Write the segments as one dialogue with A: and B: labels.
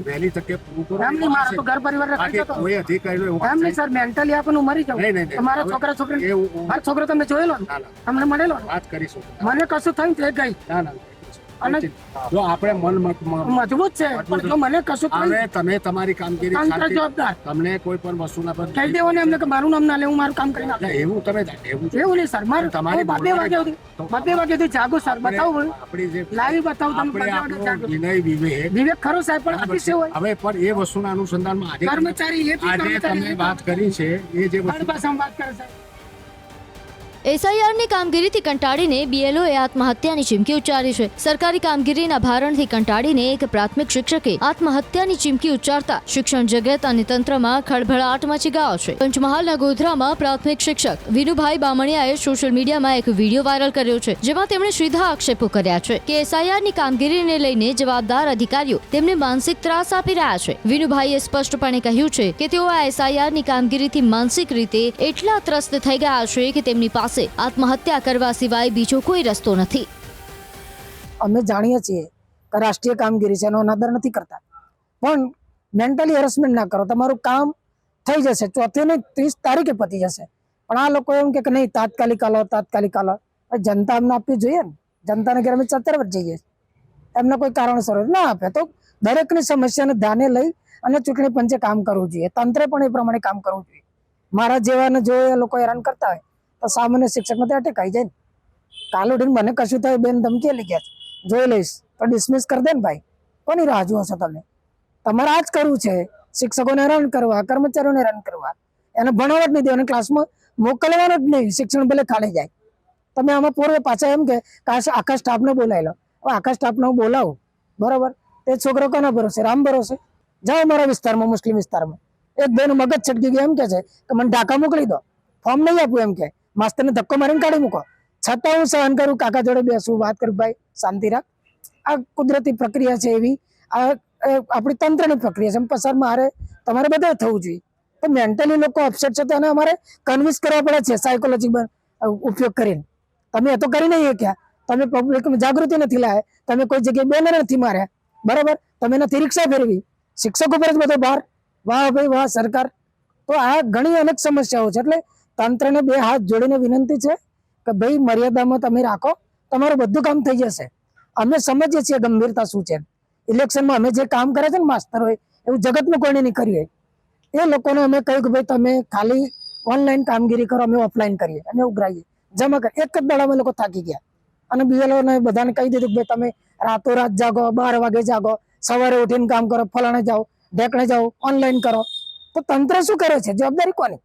A: વહેલી તકે પૂરું કરો.
B: એમ નહીં, મારા તો ઘર પરિવાર
A: બાકી
B: રખાય
A: કોઈ અધિકારીનો એવો
B: એમ નહીં સર, મેન્ટલી આપણને મરી જાવ.
A: નહીં, નહીં.
B: મારા છોકરા છોકરી,
A: એવું
B: મારો છોકરો તમે જોયેલો ને,
A: ના, ના.
B: તમને મળેલો ને?
A: વાત કરીશું.
B: મને કશું થયું તે ગઈ
A: ના ના
B: અને
A: જો આપણે
B: મજબૂત છે, પણ જો મને કશું થયું
A: હવે તમે તમારી કામગીરી
B: તંત્ર
A: શાંતિ-
B: જવાબદાર.
A: તમને કોઈ પણ વસ્તુના પર
B: કહી દેવો ને એમને કે મારું નામ ના લે, હું મારું કામ કરી નાખું.
A: એવું તમે એવું
B: એવું નહીં સર, મારે
A: તમારી
B: હું 2 વાગ્યા સુધી જાગું સર. બતાવું
A: આપણી જે
B: લાઈવ બતાવું તમે.
A: આપણે
B: 2 વાગ્યા
A: આપણો
B: જાગું.
A: વિનય વિવેક
B: વિવેક ખરો સાહેબ, પણ અતિશય હોય.
A: હવે પણ એ વસ્તુના અનુસંધાનમાં આજે
B: કર્મચારી એ બી
A: આજે
B: કર્મચારી
A: તમે વાત કરી છે એ જે વસ્તુ
B: ભાષામાં વાત કરે સાહેબ.
C: એસઆઈઆરની કામગીરીથી કંટાળીને બીએલઓએ આત્મહત્યાની ચીમકી ઉચ્ચારી છે. સરકારી કામગીરીના ભારણથી કંટાળીને એક પ્રાથમિક શિક્ષકે આત્મહત્યાની ચીમકી ઉચ્ચારતા શિક્ષણ જગત અને તંત્રમાં ખળભળાટ મચી ગયો છે. પંચમહાલના ગોધરામાં પ્રાથમિક શિક્ષક વિનુભાઈ બામણિયાએ સોશિયલ મીડિયામાં એક વિડીયો વાયરલ કર્યો છે, જેમાં તેમણે સીધા આક્ષેપો કર્યા છે કે એસઆઈઆરની કામગીરીને લઈને જવાબદાર અધિકારીઓ તેમને માનસિક ત્રાસ આપી રહ્યા છે. વિનુભાઈએ સ્પષ્ટપણે કહ્યું છે કે તેઓ આ એસઆઈઆરની કામગીરીથી માનસિક રીતે એટલા ત્રસ્ત થઈ ગયા છે કે તેમની પાસે આત્મહત્યા કરવા સિવાય બીજો કોઈ રસ્તો નથી.
B: અમે જાણીએ છીએ કે રાષ્ટ્રીય કામગીરી છે, એનો અનાદર નથી કરતા, પણ મેન્ટલી હેરેસમેન્ટ ના કરો. તમારું કામ થઈ જશે, 4 ને 30 તારીખે પતી જશે. પણ આ લોકો એમ કે નહીં, તાત્કાલિક આલો, તાત્કાલિક આલો. જનતા અમને આપવી જોઈએ ને. જનતાને ઘરે અમે 17 વર્ષ જઈએ, એમને કોઈ કારણસર ના આપે તો દરેકની સમસ્યાને ધ્યાને લઈ અને ચૂંટણી પંચે કામ કરવું જોઈએ. તંત્રે પણ એ પ્રમાણે કામ કરવું જોઈએ. મારા જેવાને જો એ લોકો હેરાન કરતા હોય તો સામાન્ય શિક્ષકને તો અટેક આવી જાય ને. કાલ ઉઠીને મને કશું થાય, બેન ધમકી લઈ ગયા છે, જોઈ લઈશ તો ડિસમિસ કરી દે ને ભાઈ. કોની રાહ જુઓ છો તમે? તમારે આ જ કરવું છે, શિક્ષકોને હેરાન કરવા, કર્મચારીઓને હેરાન કરવા. એને ભણાવવા જ નહીં દેવાનું, ક્લાસમાં મોકલવાનો જ નહીં. શિક્ષણ ભલે ખાલી જાય. તમે આમાં પૂર્વે પાછા એમ કે આખા સ્ટાફને બોલાવી લો. હવે આખા સ્ટાફને હું બોલાવું, બરોબર, તે છોકરો કોના ભરોસે? રામ ભરોસે. જાઓ મારા વિસ્તારમાં, મુસ્લિમ વિસ્તારમાં એક બેનું મગજ છટકી ગયું, એમ કે છે કે મને ઢાકા મોકલી દો, ફોર્મ નહીં આપું, એમ કે માસ્તરને ધક્કો મારીને કાઢી મૂકો. છતાં હું સહન કરું, કાકા જોડે બેસું, વાત કરું, ભાઈ શાંતિ રાખ. આ કુદરતી પ્રક્રિયા છે, એવી આ આપણી તંત્રની પ્રક્રિયા છે. પસાર મારે તમારે બધા થવું જોઈએ. તો મેન્ટલી લોકો અપસેટ છે તો એને અમારે કન્વિન્સ કરવા પડે છે સાયકોલોજી ઉપયોગ કરીને. તમે એ તો કરી નહીં શક્યા, તમે પબ્લિકમાં જાગૃતિ નથી લાવ્યા, તમે કોઈ જગ્યાએ બેનર નથી માર્યા, બરાબર, તમે નથી રિક્ષા ફેરવી, શિક્ષકો પર જ બધો ભાર. વાહ ભાઈ વાહ સરકાર. તો આ ઘણી અનેક સમસ્યાઓ છે. એટલે તંત્રને 2 હાથ જોડીને વિનંતી છે કે ભાઈ મર્યાદામાં તમે રાખો, તમારું બધું કામ થઈ જશે. અમે સમજીએ છીએ ગંભીરતા શું છે. ઇલેક્શનમાં અમે જે કામ કરે છે ને માસ્તર હોય, એવું જગતમાં કોઈને નહીં કર્યું હોય. એ લોકોને અમે કહ્યું કે ભાઈ તમે ખાલી ઓનલાઈન કામગીરી કરો, અમે ઓફલાઈન કરીએ, અમે ઉઘરાઈએ, જમા કરીએ. એક જ દાડામાં લોકો થાકી ગયા. અને બીએલઓને બધાને કહી દીધું કે ભાઈ તમે રાતોરાત જાગો, 12 વાગે જાગો, સવારે ઉઠીને કામ કરો, ફલાણે જાઓ, ઢેકણે જાઓ, ઓનલાઈન કરો. તો તંત્ર શું કરે છે? જવાબદારી કોની?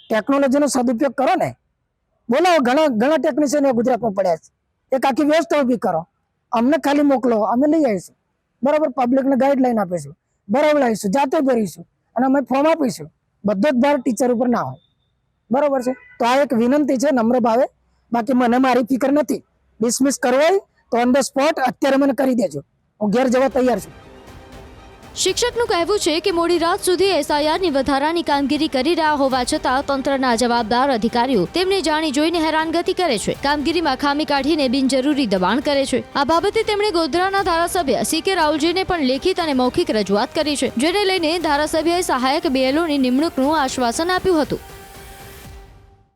B: ટેકનોલોજીનો સદુપયોગ કરો ને. બોલાવો, ઘણા ટેકનિશિયનો ગુજરાતમાં પડ્યા છે. એક આખી વ્યવસ્થા ઉભી કરો, અમને ખાલી મોકલો, અમે લઈ આવીશું, બરાબર. પબ્લિકને ગાઈડલાઈન આપીશું, બરાબર આવીશું, જાતે ભરીશું અને અમે ફોર્મ આપીશું. બધો જ ભાર ટીચર ઉપર ના હોય, બરાબર છે. તો આ એક વિનંતી છે નમ્ર ભાવે. બાકી મને મારી ફિકર નથી. ડિસમિસ કરવો હોય તો ઓન ધ સ્પોટ અત્યારે મને કરી દેજો, હું ઘેર જવા તૈયાર છું.
C: શિક્ષકનું કહેવું છે કે મોડી રાત સુધી એસઆઈઆરની વધારાની કામગીરી કરી રહ્યા હોવા છતાં તંત્રના જવાબદાર અધિકારીઓ તેમને જાણી જોઈને હેરાનગતિ કરે છે, કામગીરીમાં ખામી કાઢીને બિનજરૂરી દબાણ કરે છે. આ બાબતે તેમણે ગોધરાના ધારાસભ્ય CK રાઉલજીને પણ લેખિત અને મૌખિક રજૂઆત કરી છે, જેને લઈને ધારાસભ્યએ સહાયક BLOની નિમણૂકનું આશ્વાસન આપ્યું હતું.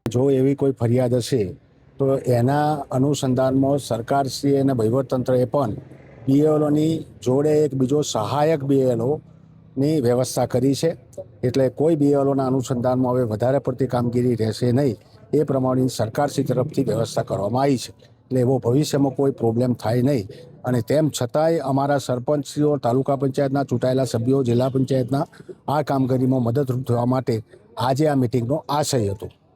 A: જો એવી કોઈ ફરિયાદ હશે તો એના અનુસંધાનમાં સરકારશ્રી અને વહીવટતંત્રએ પણ BLOની જોડે એક બીજો સહાયક BLOની વ્યવસ્થા કરી છે. એટલે કોઈ BLOના અનુસંધાનમાં હવે વધારે પડતી કામગીરી રહેશે નહીં, એ પ્રમાણેની સરકારશ્રી તરફથી વ્યવસ્થા કરવામાં આવી છે. એટલે એવો ભવિષ્યમાં કોઈ પ્રોબ્લેમ થાય નહીં. અને તેમ છતાંય અમારા સરપંચશ્રીઓ, તાલુકા પંચાયતના ચૂંટાયેલા સભ્યો, જિલ્લા પંચાયતના આ કામગીરીમાં મદદરૂપ થવા માટે આજે આ મિટિંગનો આશય હતો.